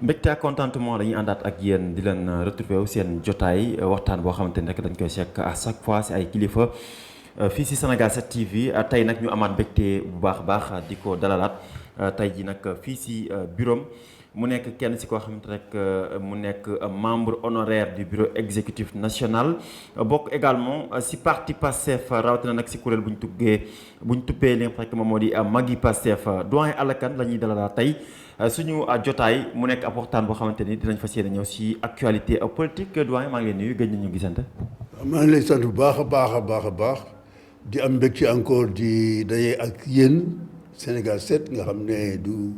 mbégte ak contentement dañuy àndaat ak yéen di leen retrouver wu seen jotaay waxtaan boo xamante ni rek dañ koy sekk à chaque fois si ay kilifa fii si Sénégal 7 TV tey nag ñu amaat mbégte bu baax a baax di ko dalalaat tey ji nag fii si bureau mu nekk kenn si koo xamante rek mu nekk membre honoraire du bureau exécutif national bokk également si parti Pastef rawatina nag si kuréel bu ñu tuppee li nga xam ne moom moo di Maggi Pastef doyen Alla Kane la ñuy dalalaat tey suñu jotaay mu nekk ab waxtaan boo xamante ni dinañ fas yéene ñëw si actualité politique doyen maa ngi leen nuyu gëj nañu gisante. maa ngi lay sant bu baax a baax a baax a baax di am mbégte encore di daje ak yéen Sénégal 7 nga xam ne du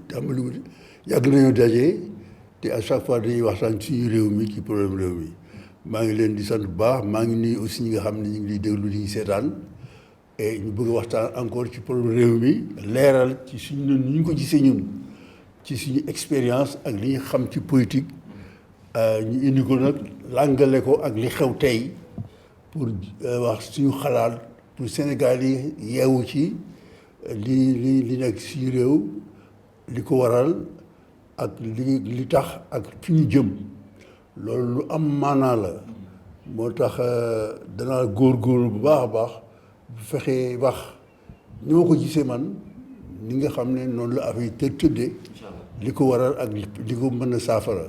tàmbali yàgg nañoo daje te à chaque fois dañuy waxtaan suñu réew mi ci problème réew mi maa ngi leen di sant bu baax maa ngi nuyu aussi ñi nga xam ne ñu ngi liy déglu di ñu seetaan et ñu bëgg a waxtaan encore ci problème réew mi leeral ci suñu ni ñu ko gisee ñun ci suñu expérience ak li ñu xam ci politique ñu indi ko nag làngale ko ak li xew tey pour wax suñu xalaat pour Sénégal yi yeewu ci li nekk suñu réew li ko waral ak li tax ak fi ñu jëm loolu lu am maanaa la moo tax danaa góorgóorlu bu baax a baax bu fexee wax ni ma ko gisee man ni nga xam ne noonu la affaire yi tëddee li ko waral ak li ko mën a saafara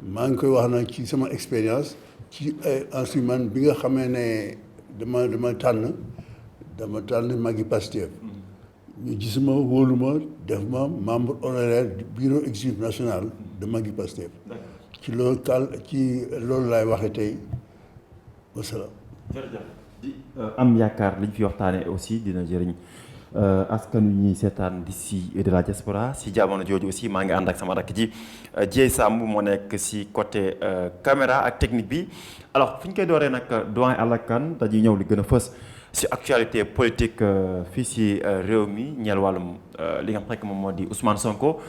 maa ngi koy wax nag ci sama expérience ci instrument bi nga xamee ne dama tànn Maggi Pastef ñu gis ma wóolu ma def ma membre honoraire du bureau exécutif national de Maggi Pastef ci loolu laay waxee tey wasalaam. jërëjëf di am yaakaar liñ fi waxtaanee aussi dina jëriñ askan wi ñuy seetaan d'ici et de la diaspora si jamono jooju aussi maa ngi ànd ak sama rakk ji Dieye Samb moo nekk si côté caméra ak technique bi alors fu ñu koy dooree nag doyen Alla Kane dañuy ñëw li gën a fës si actualité politique fii si réew mi ñeel wàllum li nga xam ne moom moo di Ousmane Sonko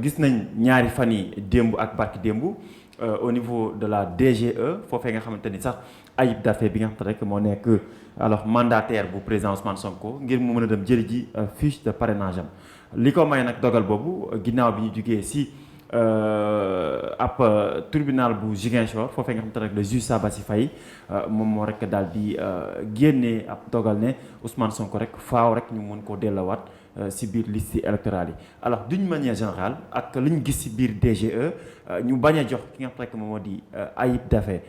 gis nañ ñaari fan yi démb ak barki démb au niveau de la DGE foofee nga xamante ni sax Ayib Daffé bi nga xam ne rek moo nekk alors mandataire bu président Ousmane Sonko ngir mu mën a dem jëli ji fiche de parrainage am li ko may nag dogal boobu ginnaaw bi ñu jugee si ab tribunal bu Ziguinchor foofee nga xam te rek le juge Sabassi Faye moom moo rek daal di génnee ab dogal ne Ousmane Sonko rek faaw rek ñu mën koo delluwaat si biir liste électorale yi alors d'une manière générale ak li ñu gis si biir DGE ñu bañ a jox ki nga xam rek moom moo di Ayib Daffé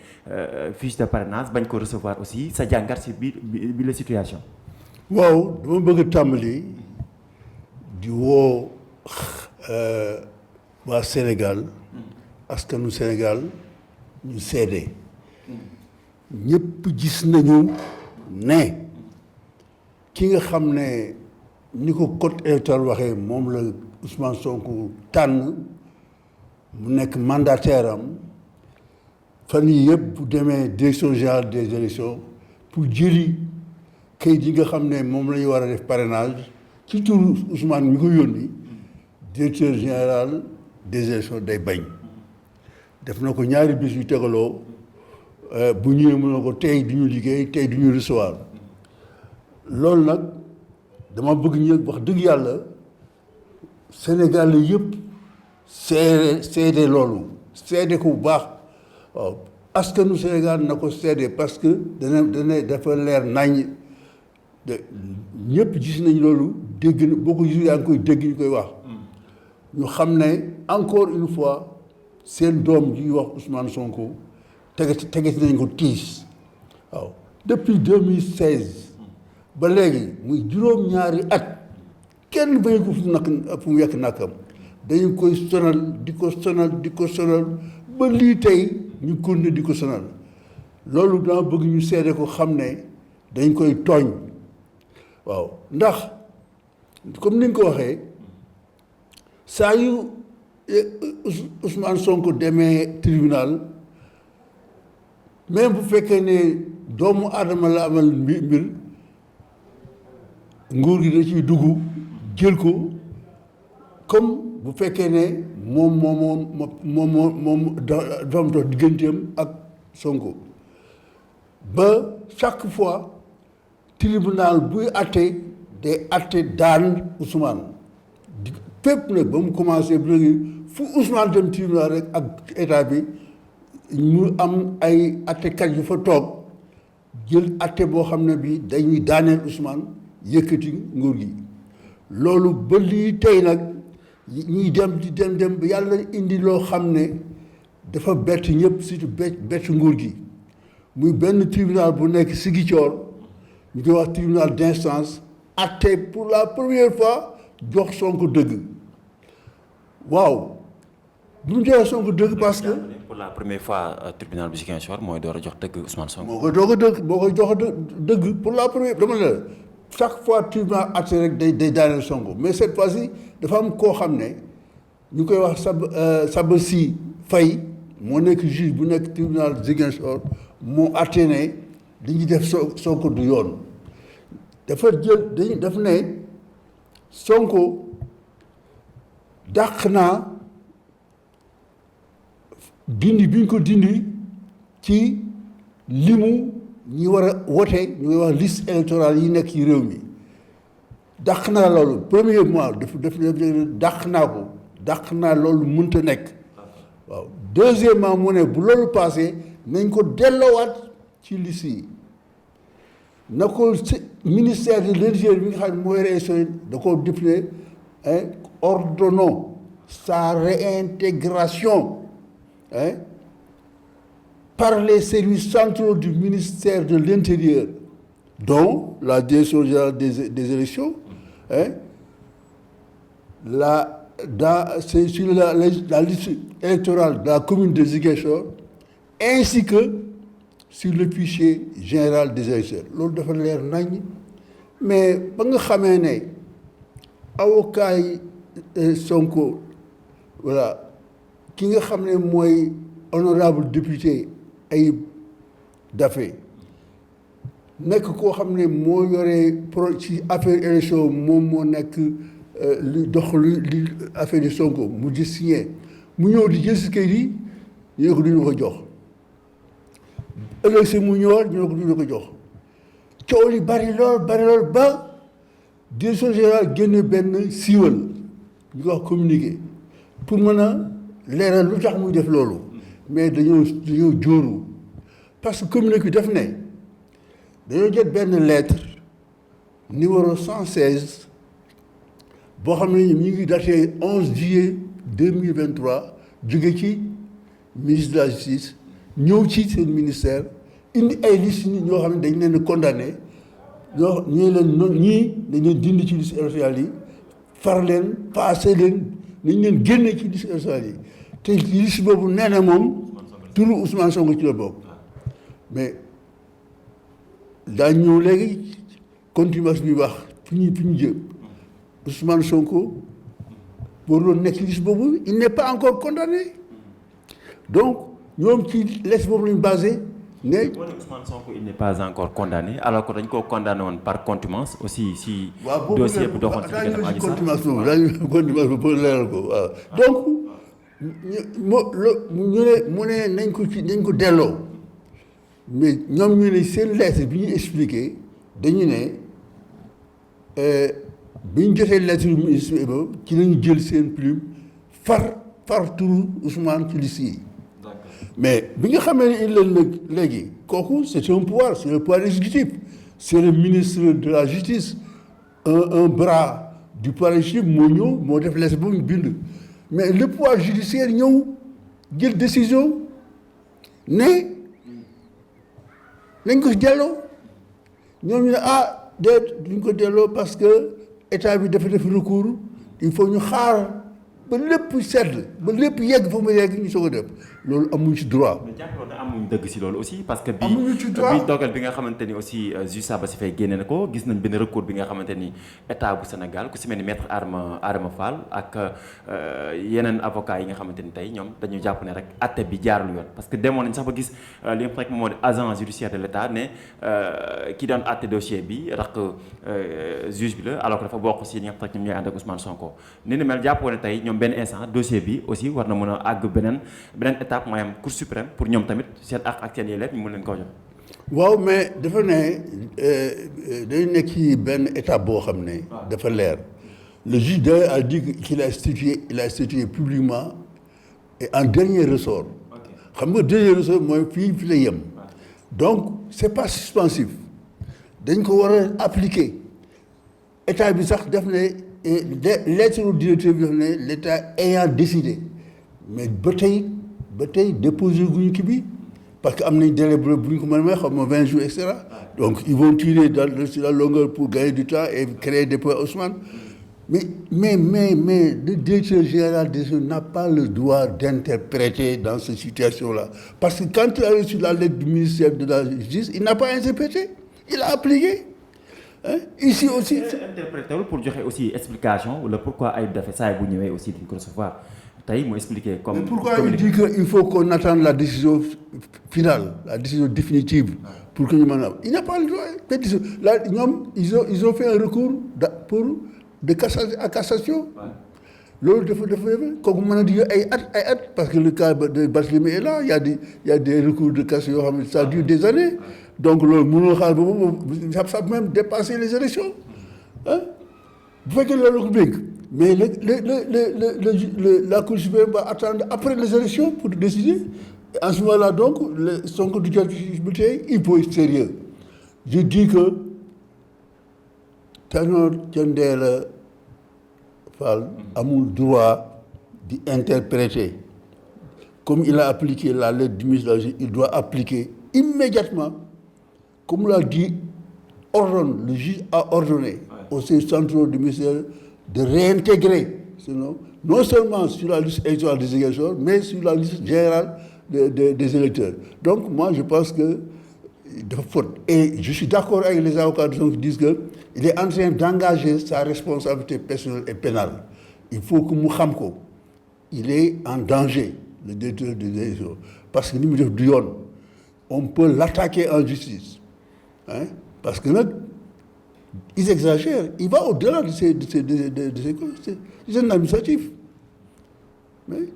fiche de parrainage bañ ko recevoir aussi sa jàngat si biir la situation. waaw dama bëgg a tàmbali di woo waa Sénégal askanu Sénégal ñu seede ñëpp gis nañu ne ki nga xam ne ni ko code électoral waxee moom la Ousmane Sonko tànn mu nekk mandataire am fan yii yëpp bu demee direction générale des élections pour jëli kayit yi nga xam ne moom la ñu war a def parrainage ci turu Ousmane mi ko yónni directeur général des élections day bañ def na ko ñaari bis yu tegaloo bu ñëwee mën na ko tey du ñu liggéey tey du ñu recevoir loolu nag dama bëgg ñu wax dëgg yàlla Sénégal yëpp seede loolu seede ko bu baax waaw askanu Sénégal na ko seede parce que dafa leer nañ de ñëpp gis nañ loolu dégg na boo ko gis yaa ngi koy dégg ñu koy wax ñu xam ne encore une fois seen doom ji wax Ousmane Sonko tegeti nañ ko tiis waaw depuis 2016 ba léegi muy juróom-ñaari at kenn bañu ko fu mu yekk nàkkam dañu koy sonal di ko sonal ba lii tey ñu continuer di ko sonal loolu dama bëgg ñu seede ko xam ne dañ koy tooñ waaw ndax comme ni nga ko waxee saa yu Ousmane Sonko demee tribunal même bu fekkee ne doomu aadama la amal mbir nguur gi da ciy dugg jël ko comme bu fekkee ne moom dafa am dox digganteem ak Sonko ba chaque fois tribunal buy atte day atte daan Ousmane fépp nag ba mu commencé ba léegi fu Ousmane dem tribunal rek ak état bi ñu am ay attekat yu fa toog jël atte boo xam ne bi dañuy daaneel Ousmane yëkkati nguur gi loolu ba lii tey nag ñuy dem di dem ba yàlla indi loo xam ne dafa bett ñëpp surtout bett nguur gi muy benn tribunal bu nekk Ziguinchor ñu koy wax tribunal d'instance atte pour la première fois jox Sonko dëgg waaw bu ñu joxee Sonko dëgg parce que. pour la première fois tribunal bu Ziguinchor mooy door a jox dëgg Ousmane Sonko. moo koy doog a dëgg moo koy jox dëgg pour la première dama ne la chaque fois tribunal atte rek day daaneel Sonko mais cette fois-ci dafa am koo xam ne ñu koy wax Sabassy Faye moo nekk juge bu nekk tribunal Ziguinchor moo atte ne li ñuy def Sonko du yoon dafa jël daf ne Sonko dàq naa dindi bi ñu ko dindi ci limu ñi war a wote ñu koy wax liste électorale yi nekk ci réew mi dàq naa loolu premier mois daf dàq naa ko dàq naa loolu mënta nekk waaw deuxièmement mu ne bu loolu passé nañ ko delloowaat ci liste yi na ko ministère de l'Intérieur bi nga xam ne mooy réélection da ko définir ordonnons sa réintégration par les services centraux du ministère de l'Intérieur, dont la direction générale des élections, c'est sur la liste électorale de la commune de Ziguinchor, ainsi que sur le fichier général des électeurs. Loolu dafa leer nañ mais ba nga xamee ne avocat yi Sonko voilà ki nga xam ne mooy honorable député Ayib Daffé nekk koo xam ne moo yore ci affaire élection moom moo nekk li dox li affaire yi Sonko mu di signé mu ñëw di jël si kayit yi ñu ne ko duñu ko jox ëllëg si mu ñëwaat ñu ne ko duñu ko jox coow li bari lool ba direction générale génne benn siiwal ñu ko wax communiqué pour mën a leeral lu tax muy def loolu mais dañoo jóoru parce que communiqué bi def ne dañoo jot benn lettre numéro 116 boo xam ne ñu ngi daté 11 juillet 2023 jóge ci ministre de la justice ñëw ci seen ministère indi ay liste nit ñoo xam ne dañ leen condamné ñoo ñii leen noonu ñii dañ leen dindi ci liste électorale yi far leen passé leen nañ leen génne ci liste électorale yi te liste boobu nee na moom turu Ousmane Sonko ci la bokk mais daa ñëw léegi continuation bi wax fi ñu jëm Ousmane Sonko boo doon nekk liste boobu il n'est pas encore condamné donc ñoom ci liste boobu lañu basé ne. Ousmane Sonko il n'est pas encore condamné alors que dañ koo condamné woon par contumace aussi si. dossier bu doxoon ci diggante Adji Sarr contumace boobu daañu contumace boobu pour leeral ko waaw donc mu ne nañ ko delloo mais ñoom ñu ne seen lettre bi ñu expliqué dañu ne bi ñu jotee lettre yu ministre boobu ci lañu jël seen plume far turu Ousmane ci liste yi mais bi nga xamee ne il leen léegi kooku c'est un pouvoir c'est le pouvoir exécutif c'est le ministre de la justice un bras du pouvoir exécutif moo ñëw moo def lettre boobu ñu bind mais le pouvoir judiciaire ñëw jël décision ne nañ ko delloo ñoom ñu ne duñ ko delloo parce que état bi dafa def recours il faut ñu xaar ba lépp sedd ba lépp yegg fa mu yegg ñu soog a def loolu amuñ ci droit. mais jàppaloon ne amuñ dëgg si loolu aussi parce que. amuñu ci droit bi dogal bi nga xamante ni aussi juge Sabassy Faye génne na ko gis nañ benn recours bi nga xamante ni état bu Sénégal ku si mel ni maître Adama Fall ak yeneen avocats yi nga xamante ni tey ñoom dañu jàpp ne rek atte bi jaarul yoon parce que demoon nañ sax ba gis li nga xam ne moo di agent judiciaire de l' état ne ki doon atte dossier bi rek juge bi la alors que dafa bokk si ñi nga xam ne ñoom ñooy ànd ak Ousmane Sonko ni ni mel jàppoo ne tey ñoom benn instant dossier bi aussi war na mën a àgg beneen étape maanaam Cour suprême pour ñoom tamit seen ak seen yelleef ñu mën leen koo jox. waaw mais dafa ne dañu nekk ci benn étape boo xam ne. dafa leer Le juge d'ailleurs a dit qu'il a statué publiquement et en dernier ressort. Xam nga dernier ressort mooy fii fi la yem. Donc c'est pas suspensif. Dañ ko war a appliquer. État bi sax def ne lettre au directeur bi def ne l'État ayant décidé mais ba tey déposé guñu kii bi parce que am nañ délai bu ñu ko mën a may xam nga 20 jours et cetera. Donc ils vont tirer sur la longueur pour gagner du temps et créer des points Ousmane. Mais le directeur général des eaux n'a pas le droit d'interpréter dans cette situation-là. Parce que quand il a reçu la lettre du ministère de la Justice, il n'a pas interprété, il a appliqué. Hein? Ici aussi. Interprété pour donner aussi explication le pourquoi Ayib Daffé ça bu ñëwee aussi duñ ko recevoir tey mu expliquer comme. Mais pourquoi il dit qu'il faut qu'on attende la décision finale, la décision définitive pour que ñu mën a. Il n'a pas le droit. Là ñoom ils ont fait un recours de cassation. Loolu dafa kooku mën a di ay at parce que le cas de Barthélémy est là il y a des recours de cassation yoo xam ne ça dure des années donc loolu mënul xaar boobu ça peut même dépasser les élections ah bu fekkee loolu ko dégg mais la Cour suprême va attendre après les élections pour décider en ce moment-là donc Sonko du jot ci il faut être sérieux je dis que Tanor Thiendella Fall amul droit d'interpréter comme il a appliqué la lettre du ministre de la Justice, il doit appliquer immédiatement comme l'a dit le juge a ordonné aux services centraux du ministère de réintégrer sinon non seulement sur la liste électorale des électeurs mais sur la liste générale des électeurs. Donc moi je pense que dafa faute et je suis d'accord avec les avocats qui disent que il est en train d'engager sa responsabilité personnelle et pénale. Il faut que mu xam ko il est en danger le directeur des élections parce que ni mu def du yoon on peut l'attaquer en justice hein parce que nag ils exagèrent il va au-delà de ces c'est un administratif mais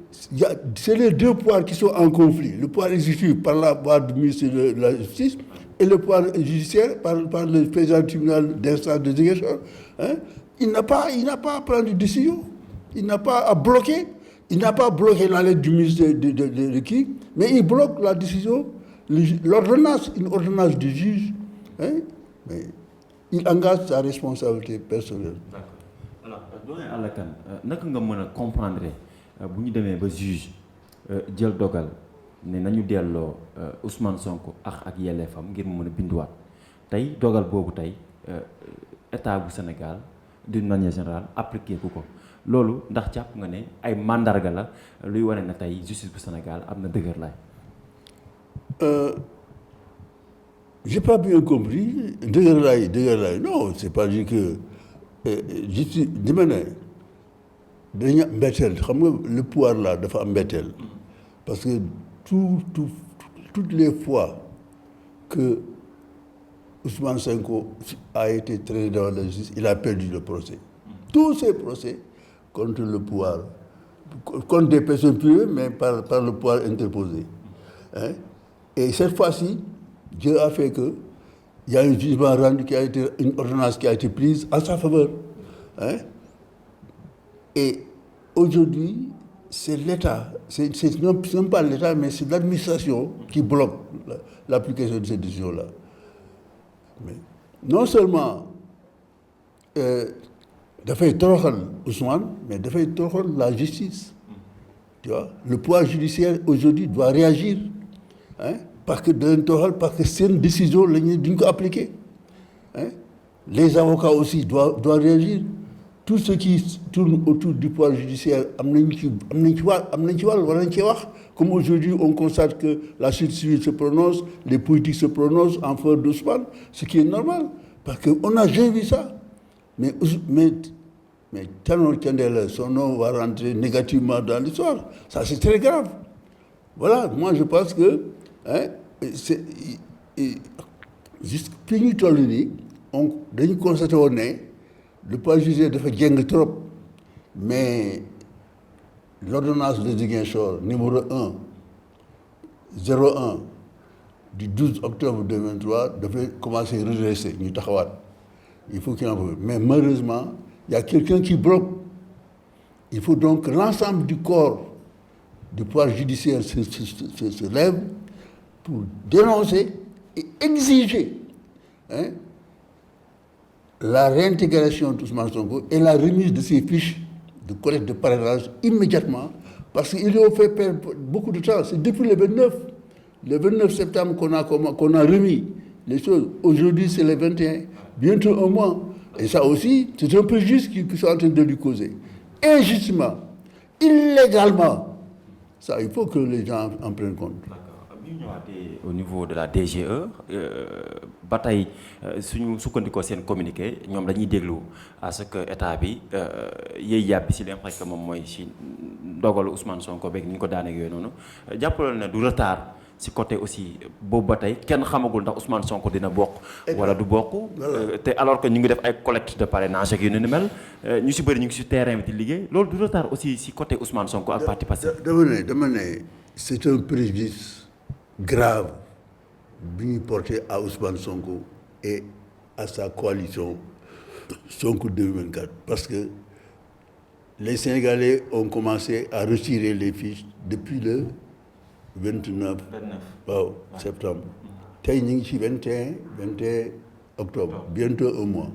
c'est les deux pouvoirs qui sont en conflit le pouvoir exécutif par la voie du ministre de la Justice et le pouvoir judiciaire par le président du tribunal d'instance de Ziguinchor hein il n'a pas à prendre de décision il n'a pas à bloquer il n'a pas bloqué la lettre du ministre de qui mais il bloque la décision l'ordonnance une ordonnance du juge hein mais il engage sa responsabilité personnelle. D'accord alors doyen Alla Kane naka nga mën a comprendre bu ñu demee ba juge jël dogal ne nañu delloo Ousmane Sonko ak yelleefam ngir mu mën a binduwaat tey dogal boobu tey état bu Sénégal d'une manière générale appliqué ku ko loolu ndax jàpp nga ne ay mandarga la luy wane na tey justice bu Sénégal am na dëgër laay. J'ai pas bien compris dëgër laay non c'est pas dire que justice di ma ne dañu mbetteel xam nga le pouvoir là dafa am mbetteel parce que toutes les fois que Ousmane Sonko a été traité devant la justice il a perdu le procès tous ces procès contre le pouvoir contre des personnes privées mais par le pouvoir interposé hein et cette fois-ci Dieu a fait que il y a un jugement rendu qui a été une ordonnance qui a été prise en sa faveur hein et aujourd'hui c'est l'État c'est même pas l'État mais c'est l'administration qui bloque l'application de cette décision-là mais non seulement dafay toroxal Ousmane mais dafay toroxal la justice tu vois le pouvoir judiciaire aujourd'hui doit réagir hein parce que da leen toroxal parce que seen décision la ñu duñ ko appliquer hein les avocats aussi doivent réagir tout ce qui tourne autour du pouvoir judiciaire am nañ ci wàll war nañ ci wax comme aujourd'hui on constate que la société civile se prononce les politiques se prononcent en faveur d'Ousmane ce qui est normal parce que on n'a jamais vu ça mais Tanor Thiendella son nom va rentrer négativement dans l'histoire ça c'est très grave voilà moi je pense que hein c'est juste fi ñu toll nii dañu constaté woon ne le pouvoir judiciaire dafa jeng trop mais l'ordonnance de Ziguinchor numéro 01 du 12 octobre 2023 dafay commencer redresser ñu taxawaat il faut qu'il en faut mais malheureusement il y a quelqu'un qui bloque. Il faut donc que l'ensemble du corps du pouvoir judiciaire se lève pour dénoncer et exiger la réintégration d'Ousmane Sonko et la remise de ses fiches de collecte de parrainage immédiatement, parce qu'ils lui ont fait perdre beaucoup de temps. C'est depuis le 29 septembre qu'on a remis les choses. Aujourd'hui, c'est le 21, bientôt un mois. Et ça aussi, c'est un préjudice qu'ils sont en train de lui causer. Injustement, illégalement. Ça, il faut que les gens en prennent compte. Au niveau de la DGE ba tey suñu sukkandikoo seen communiqué ñoom dañuy déglu à ce que état bi yéey yàbbi si li nga xam ne moom mooy si dogalu Ousmane Sonko beeg ni ñu ko daaneeg yooyu noonu jàppaloon ne du retard si côté aussi boobu ba tey kenn xamagul ndax Ousmane Sonko dina bokk wala du bokk te alors que ñu ngi def ay collecte de parrainage ak yu ni mel ñu si bëri ñu ngi si terrain bi di liggéey loolu du retard aussi si côté Ousmane Sonko ak parti Pastef. dama ne c'est un préjudice grave bi porté à Ousmane Sonko et à sa coalition Sonko 2024, parce que les Sénégalais ont commencé à retirer les fiches depuis le 29 septembre. Tey ñu ngi ci 21 octobre, bientôt un mois.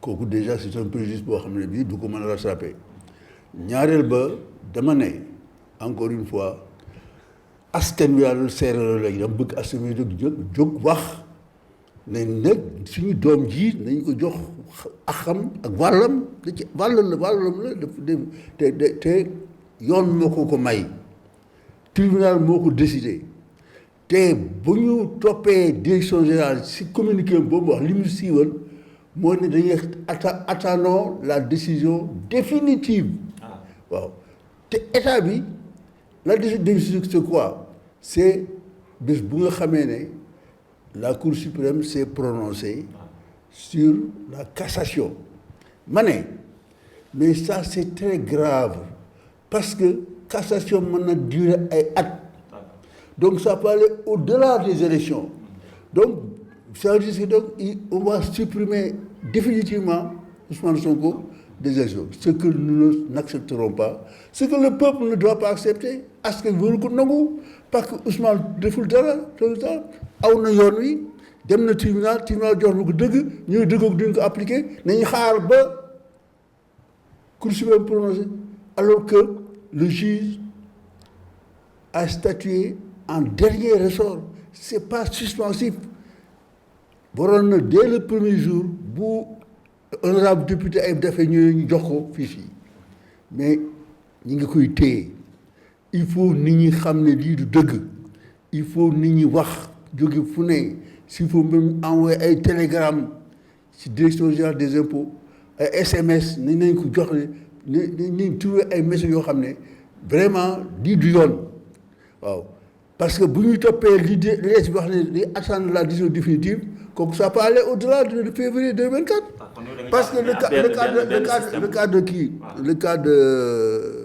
Kooku déjà c'est un préjudice boo xam ne bii du ko mën a rattraper. Ñaareel ba dama ne encore une fois askan wi yàlla seeral léegi dama bëgg askan wi jóg wax ne nag suñu doom ji nañ ko jox axam ak wàllam la te yoon moo ko may tribunal moo ko décidé te bu ñu toppee direction générale si communiqué boobu wax li mu siiwal moo ne dañuy attendons la décision définitive waaw te état bi la décision c'est quoi? C'est bés bu nga xamee ne la Cour suprême s'est prononcée sur la cassation. Mais ça c'est très grave parce que cassation mën na durer ay at. Donc ça peut aller au-delà des élections. Donc ça veut dire que donc on va supprimer définitivement Ousmane Sonko des élections. Ce que nous n'accepterons pas, ce que le peuple ne doit pas accepter, est-ce que vous le nangu parce que Ousmane deful dara aw na yoon wi dem na tribunal jox lu ko dëgg ñuy dëggoog duñ ko appliqué nañu xaar ba Cour suprême prononcé alors que le juge a statué en dernier ressort. C'est pas suspensif. Waroon na dès le premier jour bu honorable député ay dafay ñëwee ñu jox ko fiche yi mais ñi ngi koy téye. Il faut nit ñi xam ne lii du dëgg il faut nit ñi wax jóge fu ne s'il faut même envoyer ay télégramme ci direction générale des impôts ay SMS nañ ko jox ne nañ trouver ay messages yoo xam ne vraiment lii du yoon waaw parce que bu ñuy toppee li wax ne di attendre la décision définitive kooku ça peut aller au-delà de février 2024 parce que le cas de qui le cas de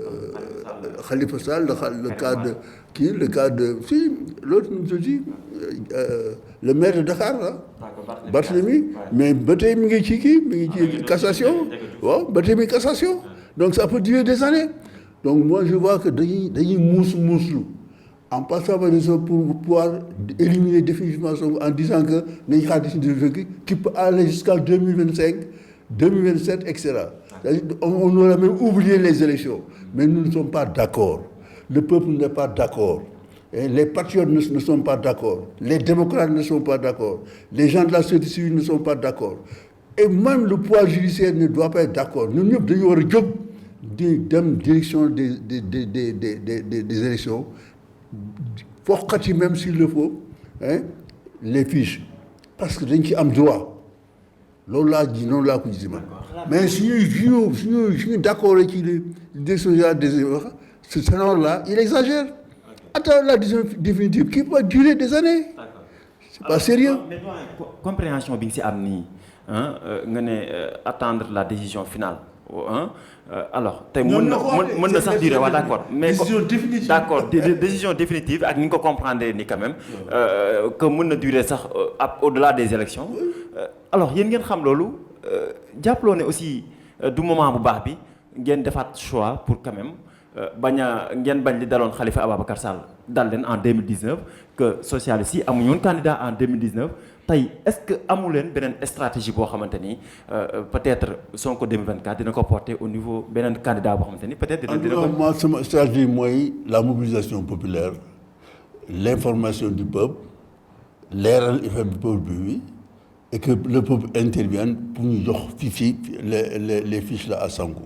Khalifa Sall, le cas de si l'autre nous dit le maire de Dakar là Barthélemy mais ba tey mi ngi ci cassation waaw ba tey mi cassation donc ça peut durer des années donc moi je vois que dañuy muuslu en passant par des choses pour pouvoir éliminer définitivement en disant que nañ xaar décision qui peut aller jusqu'à 2025 2027 etc. On aurait même oublié les élections. Mais nous ne sommes pas d'accord. Le peuple n'est pas d'accord. Et les patriotes ne sont pas d'accord. Les démocrates ne sont pas d'accord. Les gens de la société civile ne sont pas d'accord. Et même le pouvoir judiciaire ne doit pas être d'accord. Nous devons avoir un job de direction des élections. Faut que même s'il le faut, les fiches. Parce que nous avons droit. Loolu laa ji noonu laa ko gisee man mais suñu d'accord ci les décisions des ce scénario-là il exagère. Attends la décision définitive qui peut durer des années. C'est pas sérieux. mais compréhension bi nga si am nii nga ne attendre la décision finale alors tey mën na sax durer waaw d'accord mais d'accord décision définitive ak ni nga ko comprendre ni quand même que mën na durer sax au-delà des élections alors yéen ngeen xam loolu jàppaloo ne aussi du moment bu baax bi ngeen defaat choix pour quand même ngeen bañ li daloon Khalifa Ababacar Sall dal leen en 2019 que socialistes yi amuñu woon candidat en 2019 tey est-ce que amu leen beneen stratégie boo xamante ni peut-être Sonko 2024 dina ko porter au niveau beneen candidat boo xamante ni peut-être. dina ko moi sama stratégie mooy la mobilisation populaire l'information du peuple leeral effet du peuple bi et que le peuple intervienne pour ñu jox les fiches là à Sonko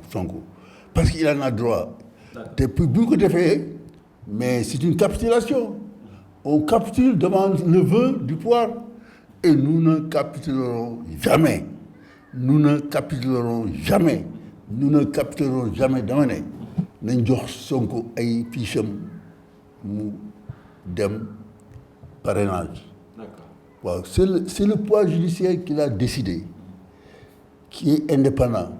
parce qu'il en a droit. te bu ñu ko defee mais c'est une capitulation on capitule devant le vœu du pouvoir et nous ne capitulerons jamais dama ne nañ jox Sonko ay fiches am mu dem parrainage. Waaw c'est le pouvoir judiciaire qui l'a décidé qui est indépendant.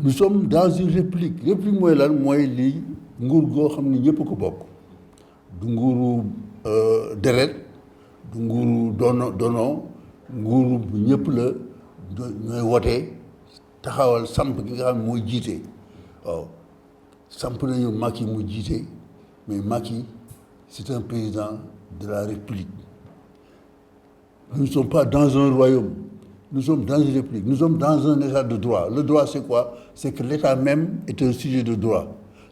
Nous sommes dans une république mooy lan mooy lii nguur goo xam ne ñëpp ko bokk du nguuru deret du nguuru dono nguuru bu ñëpp la ñooy wote taxawal samp gi nga xam ne mooy jiite waaw samp nañu Macky mu jiite mais Macky c'est un président de la république. Nous ne sommes pas dans un royaume. Nous sommes dans une république, nous sommes dans un état de droit. Le droit, c'est quoi? C'est que l'État même est un sujet de droit.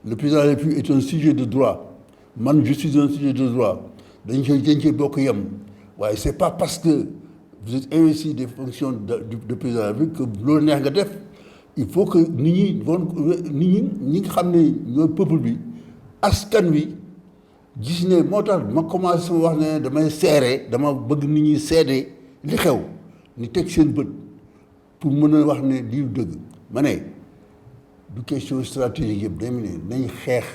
Le président de la République est un sujet de droit. Moi, je suis un sujet de droit. C'est pas parce que vous êtes investi des fonctions de président de la République que loolu neex nga def. Il faut que ñi nga xam ne ñooy peuple bi askan wi gis ne moo tax ma commencé sama wax ne dama bëgg nit ñi seede li xew. ni teg seen bët pour mën a wax ne lii dëgg ma ne du question stratégique yëpp day ne nañ xeex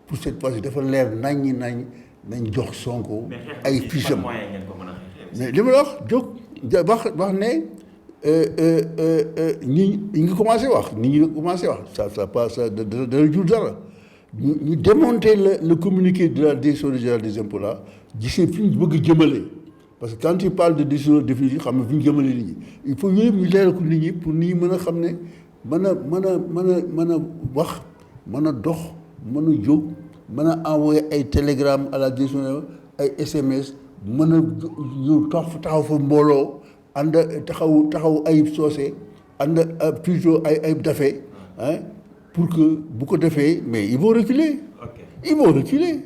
pour cette fois-ci dafa leer nañ jox Sonko ay fiches am mais li ma la wax ne ñi ngi commencé wax ça dara jur dara ñu démonter le communiqué de la direction générale des impôts là gisee fi ñu bëgg jëmale. Parce que quand tu parles de décision définitive xam ne fi ñu jëmale nit ñi il faut yooyu ñu leeral ko nit ñi pour nit ñi mën a xam ne mën a wax mën a dox mën a jóg mën a envoyer ay télégramme à la direction ay SMS mën a ñu taxaw fa mbooloo ànd taxaw Ayib Socé ànd plutôt ay dafe pour que bu ko defee mais ils vont reculer. Ils vont reculer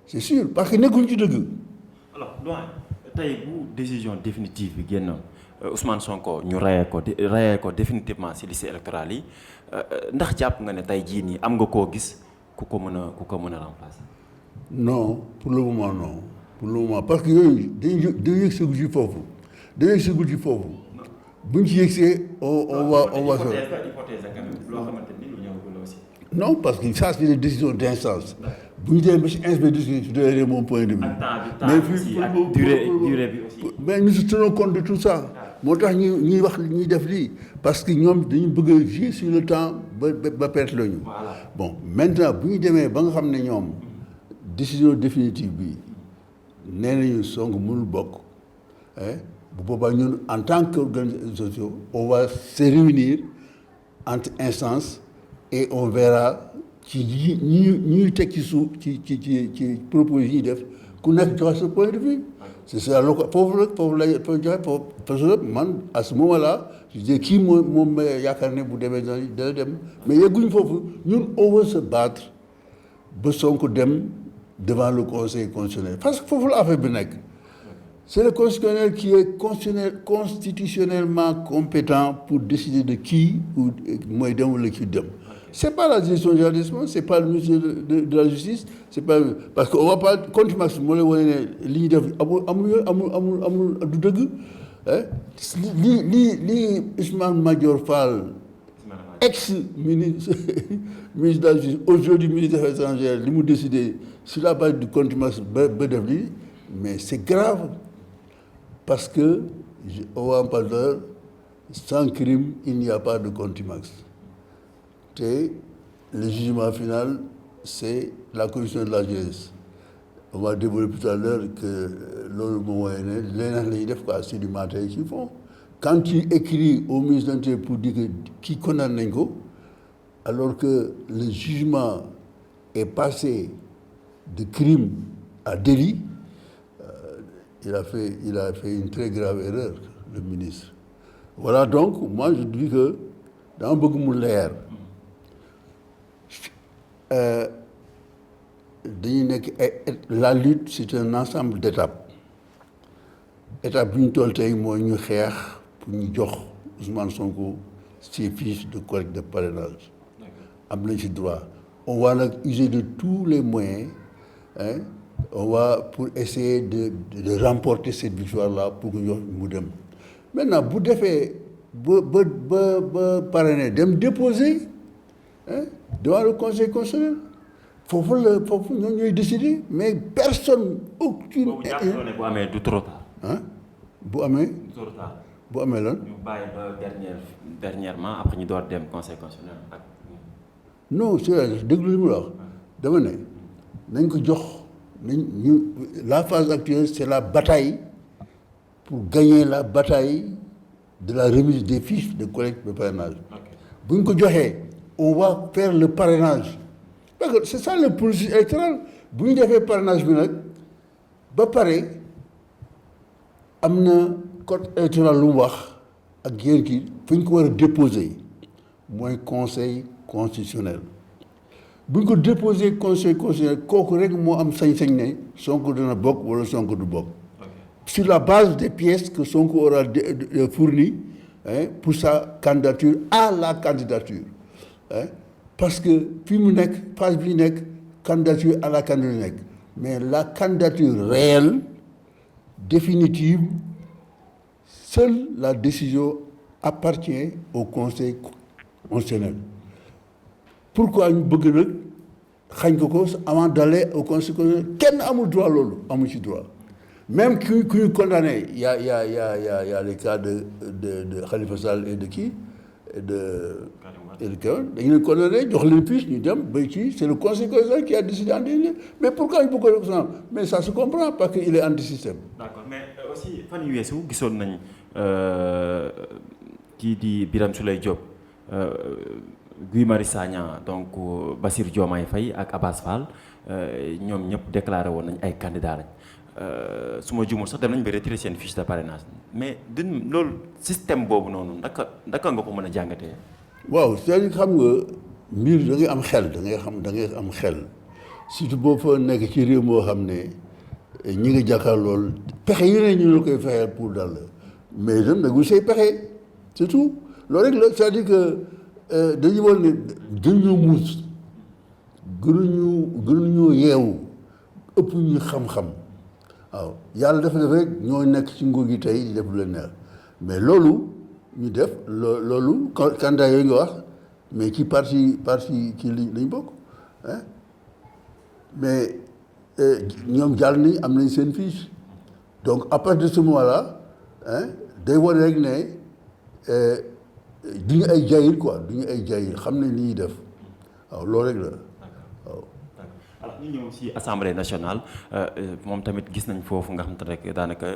c'est sûr parce que nekkuñ ci dëgg. Alors tey bu décision définitive bi génnoon Ousmane Sonko ñu rayee ko définitivement ci liste électorale yi ndax jàpp nga ne tey jii nii am nga koo gis ku ko mën a remplacer. Non pour le moment parce que yooyu dañuy yëg sëgul ci foofu buñ ci yëgsee on va hypothèse quand même loo xamante ni lu ñëwagul aussi. Non parce que ça c'est des décisions d'instance. bu ñu demee ba ci inspecteur tu dois mon point de vue. mais fii ak durée bi aussi. mais nous tenons compte de tout ça. moo tax ñuy wax ñuy def lii parce que ñoom dañu bëgg a jouer sur le temps ba perte la ñu. Bon maintenant bu ñu demee ba nga xam ne ñoom décision définitive bi nee nañu Sonko mënul bokk bu boobaa ñun en tant qu'organisation on va se réunir entre instances et on verra. ci ñuy teg ci suuf ci proposition yi def ku nekk joxe sa point de vue c'est ça foofu la joxe parce que man à ce moment-là je dis kii moom yaakaar ne bu demee dana dem mais yegguñ foofu ñun on va se battre ba Sonko dem devant le conseil constitutionnel parce que foofu la affaire bi nekk c'est le constitutionnel qui est constitutionnellement compétent pour décider de qui mooy dem wala kii dem. C'est pas la direction générale des impôts, c'est pas le ministère de la justice, c'est pas parce que on va pas contumace moo lay wane ne li ñuy def amul du dëgg li Ousmane Madior Fall ex-ministre de la justice aujourd'hui ministre des Affaires étrangères li mu décidé sur la base du contumace ba def lii mais c'est grave parce que on va en parler sans crime il n'y a pas de contumace. Et le jugement final, c'est la commission de la jeunesse. On va développer tout à l'heure que loolu moo wooye ne leneen la ñuy def quoi c'est du matin qu'ils font quand tu écris au ministre de l'Intérieur pour dire que qui condamne nañ ko alors que le jugement est passé de crime à délit, il a fait une très grave erreur, le ministre. Voilà, donc moi je dis que dama bëgg mu leer dañuy nekk la lutte c'est un ensemble d'étapes. Étape bi ñu toll tey mooy ñu xeex pour ñu jox Ousmane Sonko ses fiches de collecte de parrainage. am nañ ci droit. On va nag user de tous les moyens, hein, on va pour essayer de remporter cette victoire-là pour que ñu mu dem. Maintenant bu defee ba parrainé dem déposer, hein, devant le conseil constitutionnel foofu ñoo ñooy décider mais personne aucune. boobu jàpp ne bu amee du trop tard. ah bu amee. du trop tard. bu amee lan. ñu bàyyi ba dernièrement après ñu door dem conseil constitutionnel ak. non c'est déglu li mu la wax dama ne nañ ko jox la phase actuelle c'est la bataille pour gagner la bataille de la remise des fiches de collecte de parrainage. bu ñu ko joxee on va faire le parrainage parce que c'est ça le processus électoral bu ñu defee parrainage bi nag ba pare am na code électoral lu mu wax ak yéen kii fu ñu ko war a déposer mooy conseil constitutionnel bu ñu ko déposer conseil constitutionnel kooku rek moo am sañ-sañ ne Sonko dana bokk wala Sonko du bokk. Sur la base des pièces que Sonko aura fournies, hein, pour sa candidature à la candidature, hein, parce que fi mu nekk phase bi nekk candidature à la candidature nekk mais la candidature réelle définitive seule la décision appartient au conseil constitutionnel. Pourquoi ñu bëgg nag xañ ko avant d'aller au conseil constitutionnel kenn amul droit loolu amul ci droit. Même qui est condamné, il y a les cas de Khalifa Sall et de qui et de Karim. Ils sont condamnés, jox leen fiche ñu dem ba ci c'est le conseil constitutionnel qui a décidé en dernier. Mais pourquoi il faut que ça? Mais ça se comprend parce qu'il est anti-système. D'accord, mais aussi fan yu weesu gisoon nañ kii di Birame Souleye Diop Guy Marius Sagna donc Bassirou Diomaye Faye ak Abass Fall ñoom ñëpp déclaré woon nañ ay candidats lañ. su ma juumul sax dem nañ ba retirer seen fiche de parrainage mais loolu système boobu noonu ndaka nga ko mën a jàngatee. waaw c'est-à-dire xam nga mbir da ngay am xel da ngay am xel surtout boo fa nekk ci réew moo xam ne ñi nga jàkkaar lool pexe yi ne ñu la koy fexeel pour dal mais itam nag say pexe c'est tout loolu rek la c'est-à-dire que dañu war ne gënuñoo muus gënuñoo yeewu ëpp ñu xam-xam. waaw yàlla dafa def rek ñoo nekk ci nguur gi tey di def lu leen neex mais loolu ñu def loolu candidat yooyu nga wax mais ci parti ci lañ bokk mais ñoom jàll nañ am nañ seen fiche donc à partir de ce moment-là day wane rek ne du ñu ay jaayir quoi du ñu ay jaayir xam nañ li ñuy def waaw loolu rek la waaw. alors ñu ñëw ci assemblée nationale moom tamit gis nañ foofu nga xam te rek daanaka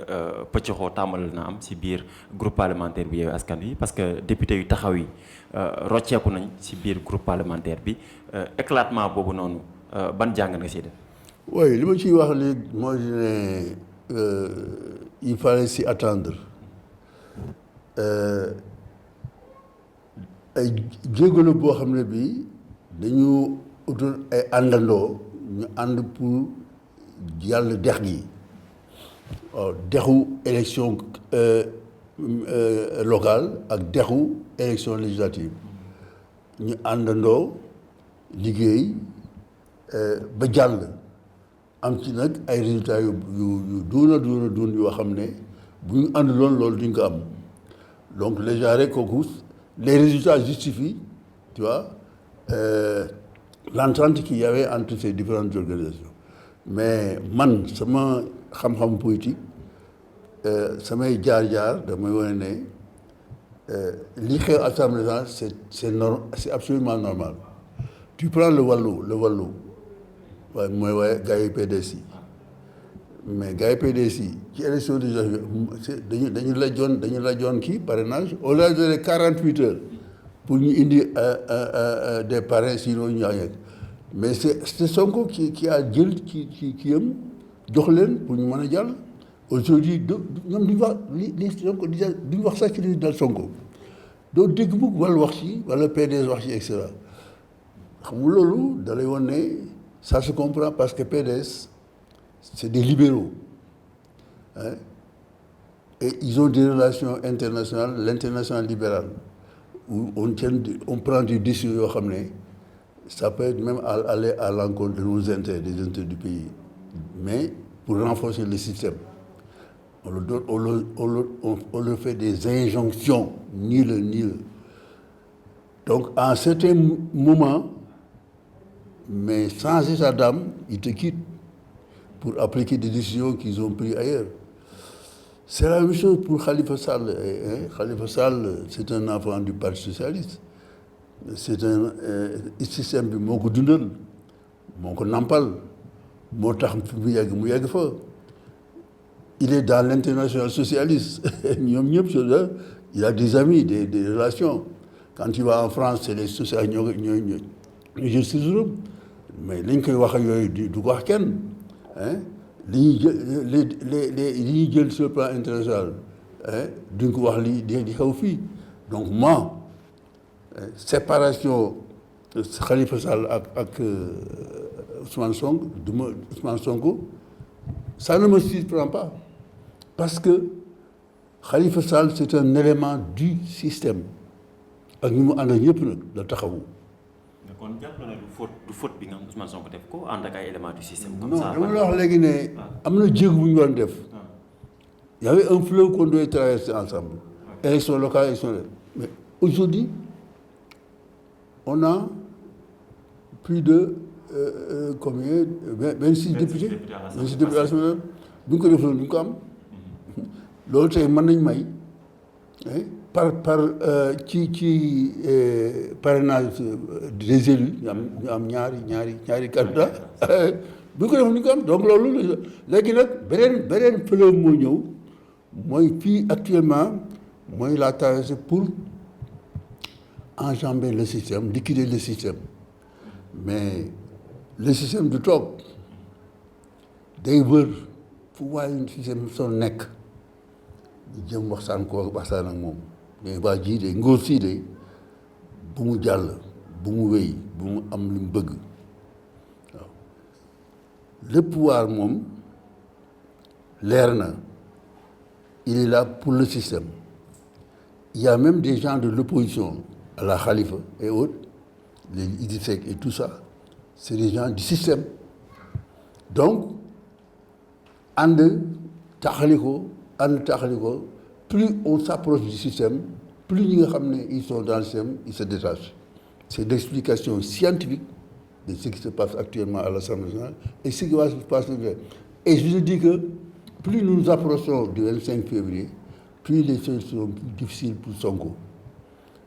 pëccxoo tàmbal na am ci biir groupe parlementaire bi Yewwi Askan Wi parce que député yu taxaw yi rocceeku nañ ci biir groupe parlementaire bi éclatement boobu noonu ban jàng nga ci def. oui li ma ciy wax léegi mooy ne il fallait s'y attendre ay jéego la boo xam ne bii dañu utul ay àndandoo. ñu ànd pour yàlla dex gi waaw dexu élection locale ak dexu élection législative ñu àndandoo liggéey ba jàll am ci nag ay résultats yu duun yoo xam ne bu ñu ànd loolu duñ ko am donc déjà rek kooku les résultats justifient tu vois l'entente qu'il y avait entre ces différentes organisations mais man sama xam-xam politique samay jaar-jaar damay wane ne li xew Assemblée nationale c'est absolument normal tu prends le wàllu waaye mooy waaye gars yi PDS yi mais gars yi PDS yi ci élection législative dañu lajoon kii parrainage on leur a donné 48 heures pour ñu indi des parrains sinon ñu ñaañeeg mais c'est Sonko qui a jël ci yam jox leen pour ñu mën a jàll. Aujourd'hui ñoom duñu wax li Sonko duñu wax sax ci li dal Sonko doo dégg mukk wala wax ci wala PDS wax ci et cetera xam nga loolu da lay won ne ça se comprend parce que PDS c'est des libéraux hein, et ils ont des relations internationales l'international libéral où on prend des décisions yoo xam ne ça peut être même aller à l'encontre de nos intérêts des intérêts du pays mais pour renforcer le système on leur fait des injonctions nul. Donc à un certain moment mais sans état d'âme ils te quittent pour appliquer des décisions qu'ils ont prises ailleurs. C'est la même chose pour Khalifa Sall. Khalifa Sall, c'est un enfant du Parti socialiste. C'est un système bi moo ko dundal moo ko nampal moo tax mu yegg fa. Il est dans l'international socialiste. ñoom ñëpp il a des amis, des relations. Quand tu vas en France, c'est les socialistes ñoo jël si juróom mais li ñu koy wax ak yooyu du ko wax kenn li ñuy jël sur le plan international duñ ko wax lii di xew fii donc moi séparation Khalifa Sall ak Ousmane Sonko ça ne me surprend pas parce que Khalifa Sall c'est un élément du système ak ñu mu ànd ak ñëpp nag la taxawu. kon jàpp na ne du faute bi nga xam Ousmane Sonko def ko ànd ak ay éléments du système. comme non ça dama la wax léegi ne am na jéego bu ñu doon def. y avait un fleuve qu'on devait traverser ensemble. élection locale élection mais aujourd'hui on a plus de combien 26 députés. 26 députés à la semaine bu ñu ko defaloon du ñu ko am. loolu tey mën nañ may par ci parrainage des élus ñu am ñaari candidat bu ñu ko defoon du ñu ko am donc loolu léegi nag beneen fleuve moo ñëw mooy fii actuellement mooy la traversée pour enjamber le système liquider le système mais le système du toog day wër fu waaye système son nekk ñu jëm waxtaan ak moom mais waa jii de ngóor sii de bu mu jàll bu mu wéy bu mu am lu mu bëgg waaw le pouvoir moom leer na il est là pour le système il y a même des gens de l'opposition à la Khalifa et autres les Idriss Seck et tout ça c'est des gens du système donc ànd taxali ko plus on s'approche du système plus ñi nga xam ne ils sont dans le système ils se détachent c'est l'explication scientifique de ce qui se passe actuellement à l'Assemblée nationale et ce qui va se passer et je dis que plus nous nous approchons du 25 février plus les choses seront plus difficiles pour Sonko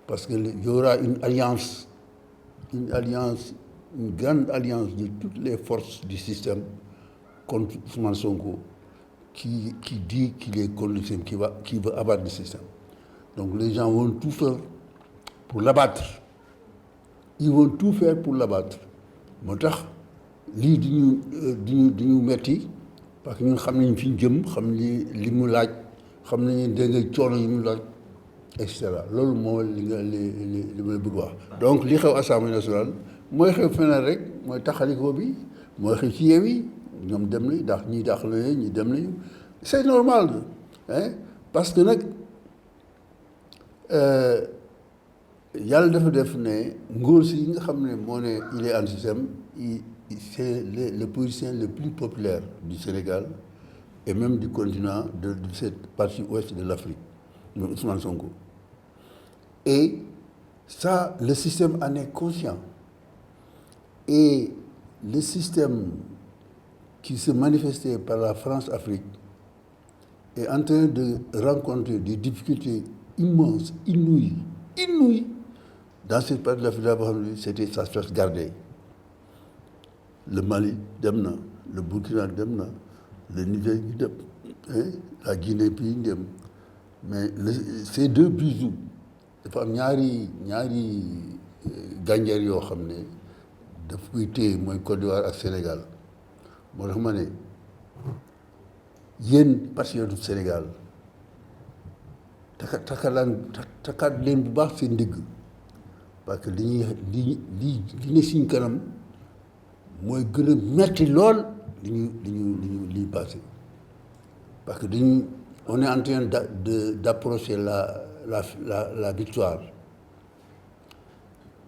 parce que il y aura une grande alliance de toutes les forces du système contre Ousmane Sonko qui dit qu'il est contre le système, qui veut abattre le système. Donc les gens vont tout faire pour l'abattre. Ils vont tout faire pour l'abattre. moo tax lii di ñu metti parce que ñun xam nañ fi ñu jëm xam li mu laaj xam nañu dégg nga coono yi mu laaj et cetera loolu moo li may bëgg wax. donc li xew Assemblée nationale mooy xew feneen rek mooy taxalikoo bi mooy xew ci Yewwi ñoom dem nañ ndax ñii dàq nañu ñi dem nañu c'est normal parce que nag yàlla dafa def ne ngóor si nga xam ne moo ne il est anti-système c'est le politicien le plus populaire du Sénégal et même du continent de cette partie ouest de l'Afrique mooy Ousmane Sonko et ça le système en est conscient et le système qui se manifestait par la France-Afrique est en train de rencontrer des difficultés immenses, inouïes, dans cette partie de l'Afrique boo xam ne c'était sa chasse gardée. Le Mali dem na, le Burkina dem na, le Niger ñu dem la Guinée puis ñu dem mais ces deux bijoux dafa am ñaari gànjar yoo xam ne daf koy téye mooy Côte d'Ivoire ak Sénégal moo tax ma ne yéen patriote du Sénégal takkaat leen bu baax seen ndigg parce que li ne suñ kanam mooy gën a metti lool li passé parce que on est en train d'approcher la victoire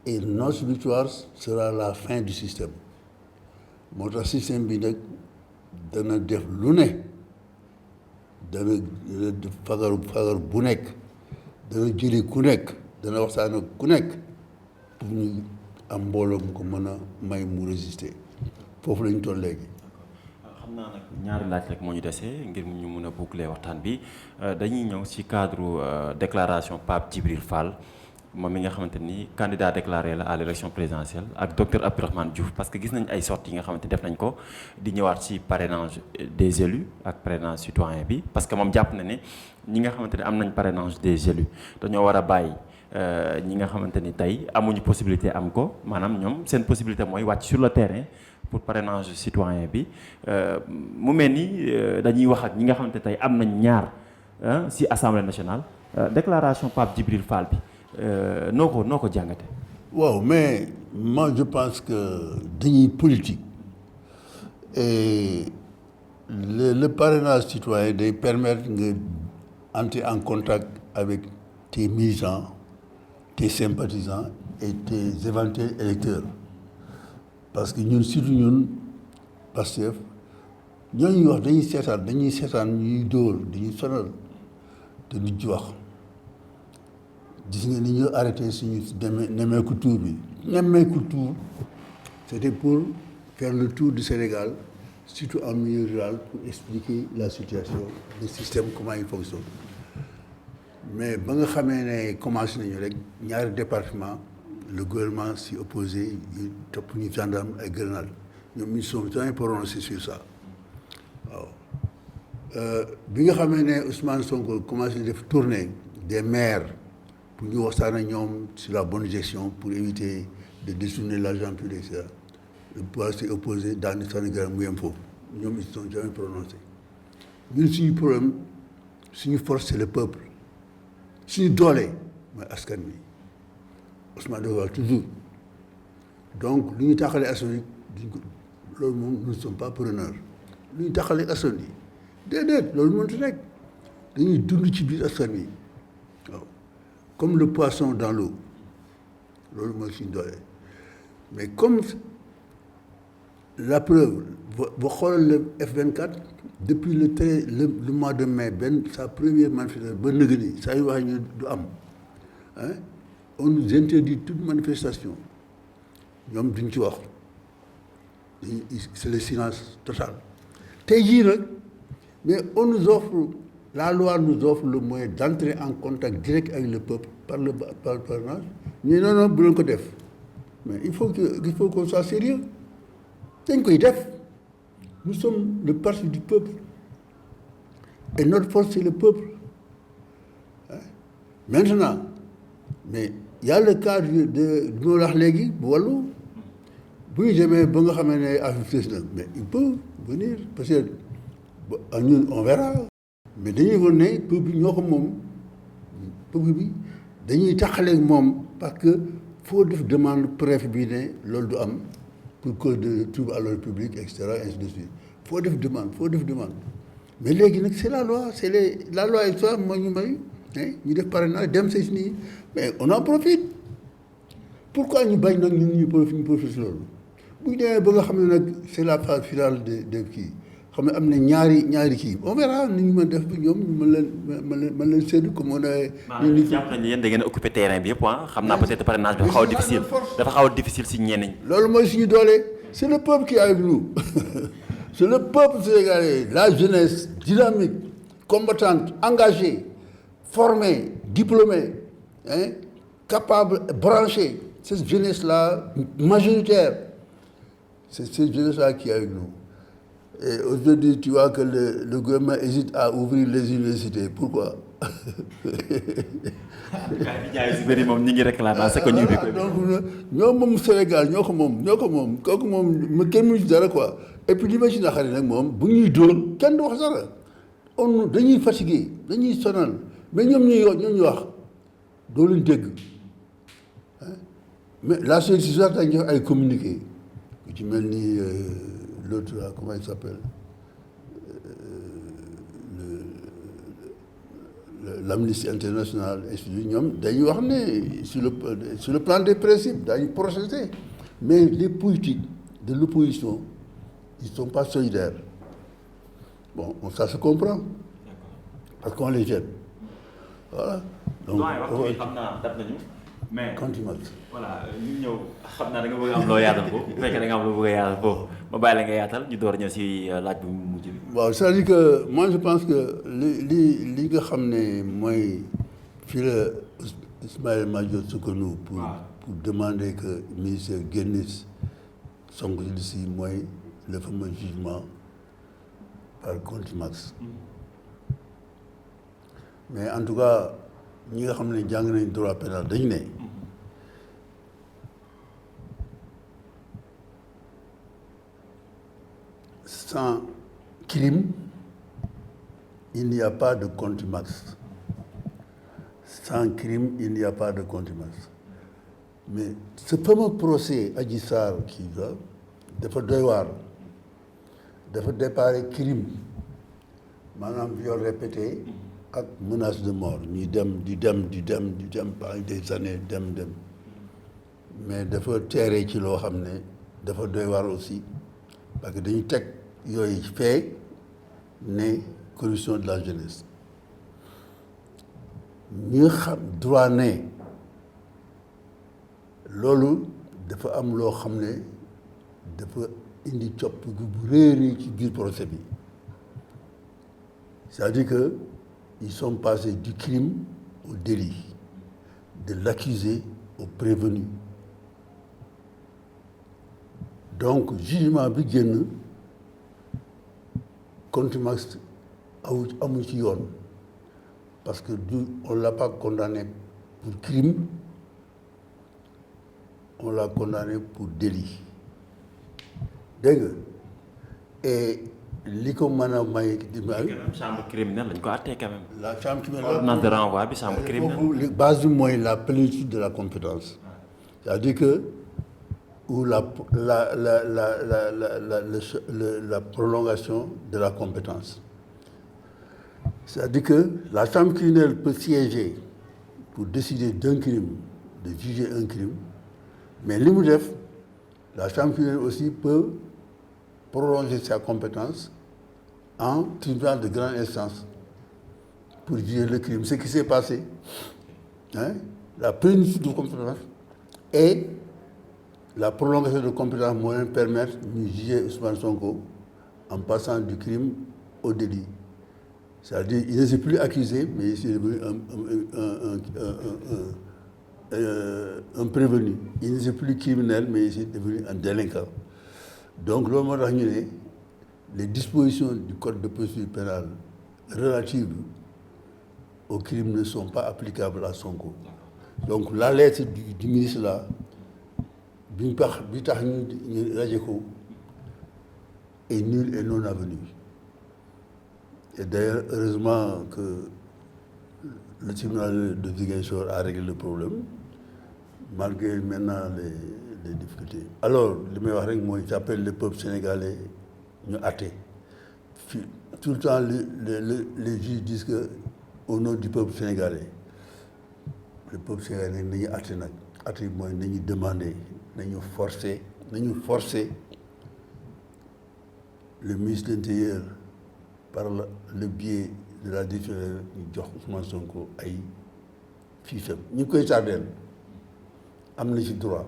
et notre victoire sera la fin du système moo tax système bi nag dana def lu ne dana fagar bu nekk dana jëli ku nekk dana waxtaan ak ku nekk pour ñu am mbooloo mu ko mën a may mu résister foofu la ñu toll léegi. xam naa nag ñaari laaj rek moo ñu desee ngir ñu mën a boucler waxtaan bi dañuy ñëw ci cadre déclaration Pape Djibril Fall moom mi nga xamante ni candidat déclaré la à l'élection présidentielle ak docteur Abdourahmane Diouf parce que gis nañ ay sorties yi nga xamante def nañ ko di ñëwaat ci parrainage des élus ak parrainage citoyen bi parce que moom jàpp na ne ñi nga xamante ne am nañ parrainage des élus dañoo war a bàyyi ñi nga xamante ni tey amuñu possibilité am ko maanaam ñoom seen possibilité mooy wàcc sur le terrain pour parrainage citoyen bi mu mel ni dañuy wax ak ñi nga xamante tey am nañ ñaar ci assemblée nationale déclaration Pape Djibril Fall bi noo ko jàngate. waaw mais moi je pense que dañuy politique et le parrainage citoyen day permettre nga entrer en contact avec tes militants tes sympathisants et tes éventuels électeurs parce que ñun surtout ñun Pastef ñooñu wax dañuy seetaan ñuy dóor dañuy sonal te duñ ci wax gis nga ni ñu arrêté suñu nemmeeku tour bi nemmeeku tour c'était pour faire le tour du Sénégal surtout en milieu rural pour expliquer la situation le système comment il fonctionne mais ba nga xamee ne commencé nañu rek ñaari département le gouvernement s'y opposé ñu topp ñu gendarme ay grenade ñoom ils sont jamais prononcés sur ça waaw bi nga xamee ne Ousmane Sonko commencé def tournée des maires pour ñu waxtaan ak ñoom sur la bonne gestion pour éviter de détourner l'argent public etc. Le pouvoir s'est opposé dans le Sénégal mu yem foofu ñoom ils ne sont jamais prononcés ñun suñu problème suñu force c'est le peuple suñu doole mooy askan wi Ousmane dafa wax toujours donc lu ñu taxalee askan wi duñ ko loolu moom nous ne sommes pas preneurs lu ñu taxalee askan wi déedéet loolu mënut nekk dañuy dund ci biir askan wi waaw comme le poisson dans l'eau loolu mooy suñu doole mais comme la preuve ba xoolal le F24 depuis le mois de mai sa première manifestation ba nëgë ni saa yu wax ñu du am on nous interdit toute manifestation ñoom duñ ci wax c'est le silence total tey jii nag mais on nous offre la loi nous offre le moyen d'entrer en contact direct avec le peuple par le parrainage ñu non bu leen ko def mais il faut qu'on soit sérieux dañ koy def nous sommes le parti du peuple et notre force c'est le peuple maintenant mais il y a le cas de ma wax léegi bu wàllu bu ñu demee ba nga xamee ne affaire na mais il peut venir parce que ñun on verra mais dañuy won ne peuple bi ñoo ko moom peuple bi dañuy taxaleeg moom parce que faut def demande préfet bi ne loolu du am pour cause de trouble à l'ordre public et cetera ainsi de suite faut def demande mais léegi nag c'est la loi la loi et ça moo ñu may ñu def parrainage dem si nii mais on en profite pourquoi ñu bañ nag ñun ñu profite si loolu bu ñu demee ba nga xam ne nag c'est la phase finale de kii xam ne am na ñaari kii on verra ni ñu mën def ba ñoom mën leen séddu comme on a. ñu jàpp nañu yéen da ngeen a occupé terrain bi yëpp xam naa peut-être parrainage bi dafa xaw a difficile si ñenn ñi. loolu mooy suñu doole c'est le peuple qui est avec nous c'est le peuple sénégalais la jeunesse dynamique combattante engagée formée diplômée capable branchée cette jeunesse là majoritaire c'est cette jeunesse là qui est avec nous. Et aujourd'hui, tu vois que le gouvernement hésite à ouvrir les universités. Pourquoi? moom ñi ngi réclamé sa ko ñu ubbi ko. Donc ñoo moom Sénégal ñoo ko moom kooku moom kenn mënu ci dara quoi. Et puis li ma ci naqari nag moom bu ñuy dóor kenn du wax dara dañuy fatigué dañuy sonal mais ñoom ñuy wax doo leen dégg mais la société civile dañuy jox ay communiqué ku ci mel ni l'autre là comment il s'appelle l'Amnesty International ñoom dañuy wax ne sur le plan des principes dañuy procéder mais les politiques de l'opposition ils sont pas solidaires bon ça se comprend parce qu'on les gêne voilà. donc waxtu bi xam naa dab nañu mais contumace voilà ñu ñëw xam naa da nga bëgg am loo yaatal ko bu fekkee da nga am loo bëgg a yaatal foofu ma bàyyi la nga yaatal ñu door a ñëw si laaj bu mujj bi. waaw c'est-à-dire que moi je pense que li nga xam ne mooy fii la Ismaïla Madior sukkandiku pour demander que ministère génne Sonko si mooy le fameux jugement par contumace mais en tout cas ñi nga xam ne jàng nañ droit pénal dañu ne sans crime il n'y a pas de contumace sans crime il n'y a pas de contumace mais ce fameux procès Adji Sarr kii la dafa doy waar dafa déparé crime maanaam viol répété ak menace de mort ñuy dem pendant des années dem mais dafa teere ci loo xam ne dafa doy waar aussi parce que dañu teg yooyu fee ne corruption de la jeunesse ñi nga xam droit ne loolu dafa am loo xam ne dafa indi copp bu réeri ci biir procès bi c'est-à-dire que ils sont passés du crime au délit de l'accusé au prévenu donc jugement bi génn contumace amu ci yoon parce que on l'a pas condamné pour crime on l'a condamné pour délit dégg nga et li ko mën a may. chambre criminelle lañ ko àttee quand même. la chambre criminelle ordonnance de renvoi bi chambre criminelle. base bi mooy la plénitude de la compétence c'est-à-dire que ou la prolongation de la compétence c'est-à-dire que la chambre criminelle peut siéger pour décider d'un crime de juger un crime mais li mu def la chambre criminelle aussi peut prolonger sa compétence en tribunal de grande instance pour juger le crime. Ce qui s'est passé, la plénitude de compétence et la prolongation de compétence moo leen permettre de juger Ousmane Sonko en passant du crime au délit. C'est-à-dire il ne s'est plus accusé, mais il est devenu un prévenu. Il ne s'est plus criminel, mais il est devenu un délinquant. Donc loolu moo tax ñu ne les dispositions du code de procédure pénale relatives au crime ne sont pas applicables à Sonko. Donc la lettre du ministre là bi tax ñu raje ko est nulle et non avenue. Et d'ailleurs heureusement que le tribunal de Ziguinchor a réglé le problème malgré maintenant les difficultés. Alors li may wax rek mooy j'appelle le peuple sénégalais ñu àtte tout le temps les juges disent que au nom du peuple sénégalais le peuple sénégalais nañu àtte nag àtte yi mooy nañu demander nañu forcer le ministre de l'Intérieur par le biais de la direction ñu jox Ousmane Sonko ay fiisam ñu ngi koy tardeel am na ci droit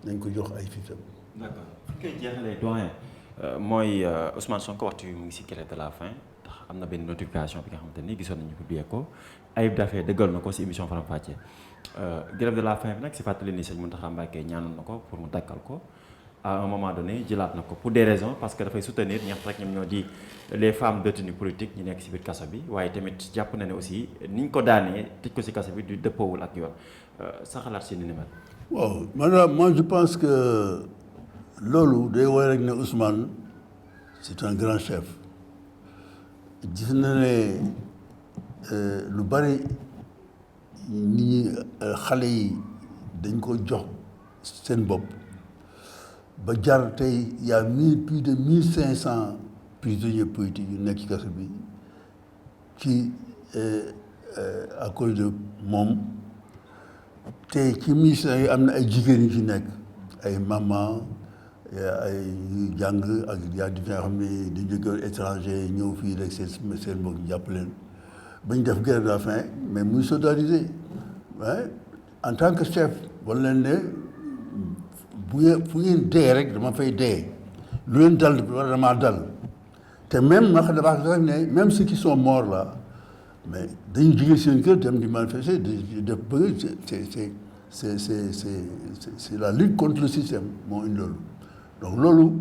nañ ko jox ay fiisam. d'accord fi koy jeexalee doyen mooy Ousmane Sonko waxtu bi mu ngi si grève de la faim ndax am na benn notification bi nga xamante ni gisoon nañu publier ko Ayib Daffé dëggal na ko si émission Faram Facce grève de la faim bi nag si fàttali ni sëñ Mountakha Mbacké ñaanoon na ko pour mu dakkal ko à un moment donné jëlaat na ko pour des raisons parce que dafay soutenir ñax rek ñoom ñoo di les femmes détenues politiques ñi nekk ci biir kaso bi waaye tamit jàpp na ne aussi ni ñu ko daanee tëj ko ci kaso bi du dëppoowul ak yoon sa xalaat ci ni mel. waaw maanaam moi je pense que loolu day woy rek ne Ousmane c'est un grand chef gis na ne lu bari nit ñi xale yi dañ ko jox seen bopp ba jar tey y a plus de 1500 prisonniers politiques yu nekk ci kaso bi ci à cause de moom te ci ministère yi am na ay jigéen yu ci nekk ay maman ay jàng ak yaa di nga xam ne di jóge étranger ñëw fii rek seen mbokk ñu jàpp leen ba ñu def grève de la faim mais muy soldariser en tant que chef wala leen ne fu ngeen dee rek dama fay dee lu leen dal wala damaa dal te même ma dafa rek ne même ceux qui sont morts là mais dañu jóge seen kër dem di manifester def bëgg c'est la lutte contre le système moo indi loolu donc loolu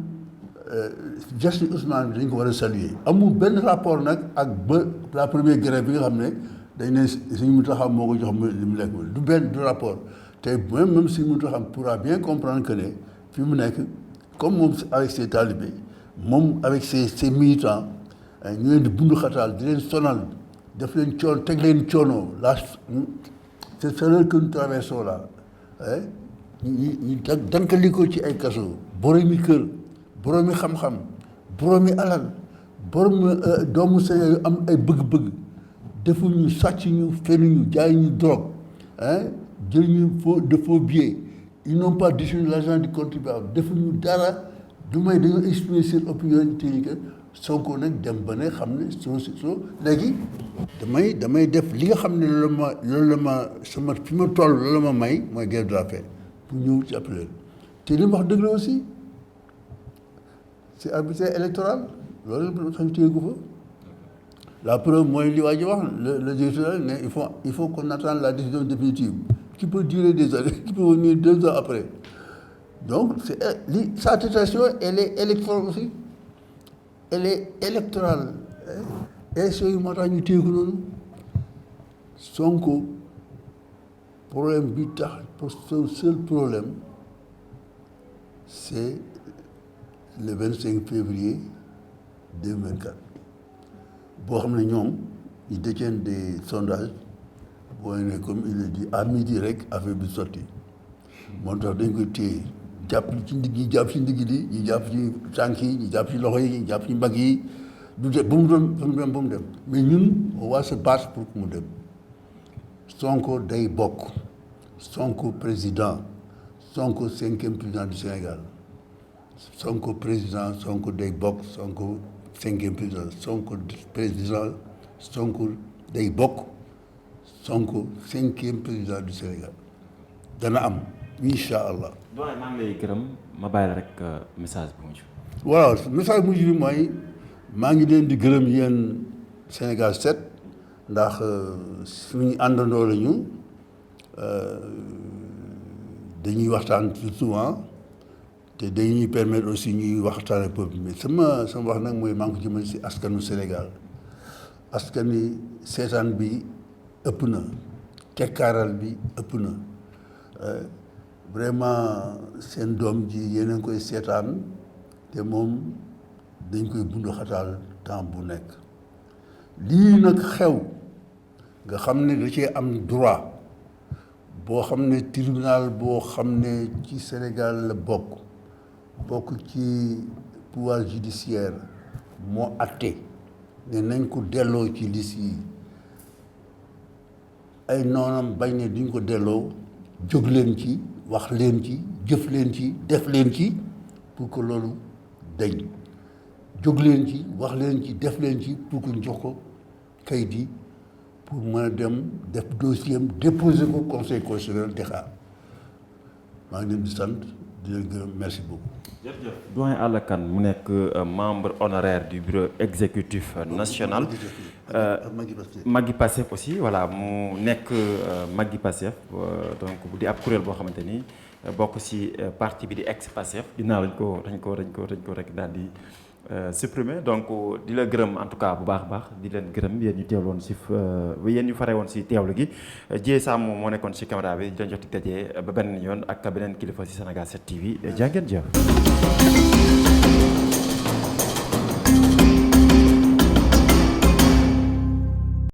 geste Ousmane bi dañ ko war a saluer amul benn rapport nag ak ba la première grève bi nga xam ne dañ ne Sëñ Mountakha moo ko jox li mu lekk du benn du rapport te même Sëñ Mountakha pourra bien comprendre que ne fi mu nekk comme moom avec ses talibés moom avec ses militants ñu leen di bundu xataal di leen sonal def leen coono teg leen coono la c'est l'heure que nous traversons là ñu dankali ko ci ay kaso boroomi kër boroomi xam-xam boroomi alal borom doomu Sénégal yu am ay bëgg-bëgg defuñu sàcc ñu fenuñu jaay ñu drogue jël ñu de faux billets ils n'ont pas détourné l'argent du contribuable defuñu dara du may dañoo exprimer seen opinion technique Sonko nag dem ba ne xam ne soo léegi damay def li nga xam ne loolu la ma sama fi ma toll loolu la ma may mooy grève de la faim pour ñëw ci appelé te li ma wax dëgg la aussi c'est arbitraire électoral loolu la tax ñu téye ko fa la preuve mooy li waa ji wax le directeur ne il faut qu'on attende la décision définitive qui peut durer des années qui peut venir 2 ans après donc sa attestation elle est électorale aussi elle est électorale élection yi moo tax ñu téye ko noonu Sonko problème bi tax son seul problème c'est le 25 février 2024 boo xam ne ñoom ils détiennent des sondages boo ne comme il le dit à midi rek affaire bi sotti moo tax dañ koy téye jàpp ci ndigg yi jàpp ci ndigg li ñu jàpp ci tànk yi ñu jàpp ci loxo yi ñu jàpp ci mbagg yi du de bu mu dem mais ñun on va se battre pour que mu dem Sonko day bokk Sonko président Sonko 5e président du Sénégal Sonko président Sonko day bokk Sonko 5e président Sonko président Sonko day bokk Sonko 5e président du Sénégal dana am incha allah. doyen maa ngi lay gërëm ma bàyyi la rek message bu mujj. waaw message bu mujj bi mooy maa ngi leen di gërëm yéen Sénégal 7 ndax suñu àndandoo lañu dañuy waxtaan souvent te dañuy permettre aussi ñuy waxtaan ak peuple mais sama wax nag mooy maa ngi ko jëmale si askanu Sénégal askan wi seetaan bi ëpp na tekkaaral bi ëpp na vraiment seen doom ji yéen a ngi koy seetaan te moom dañ koy bundu xataal temps bu nekk lii nag xew nga xam ne da cee am droit boo xam ne tribunal boo xam ne ci Sénégal la bokk ci pouvoir judiciaire moo atte ne nañ ko delloo ci liste yi ay noonam bañ ne duñ ko delloo jóg leen ci wax leen ci jëf leen ci def leen ci pour que loolu dañ jóg leen ci wax leen ci def leen ci pour que ñu jox ko kayit yi pour mën a dem def dossier am déposer ko conseil constitutionnel di xaar maa ngi leen di sant di leen gërëm merci beaucoup. doyen Alla Kane mu nekk membre honoraire du bureau exécutif national Maggi Pastef aussi voilà mu nekk Maggi Pastef donc bu di ab kuréel boo xamante ni bokk ci parti bi di ex Pastef ginnaaw dañ ko rek daal di supprimer donc di la gërëm en tout cas bu baax a baax di leen gërëm yéen ñu teewloon ci yéen ñu fare woon ci teewlu gi Dieye Samb moo nekkoon ci caméra bi di leen jox di dajee ba beneen yoon ak beneen kilifa ci Sénégal 7 TV jaa ngeen jëf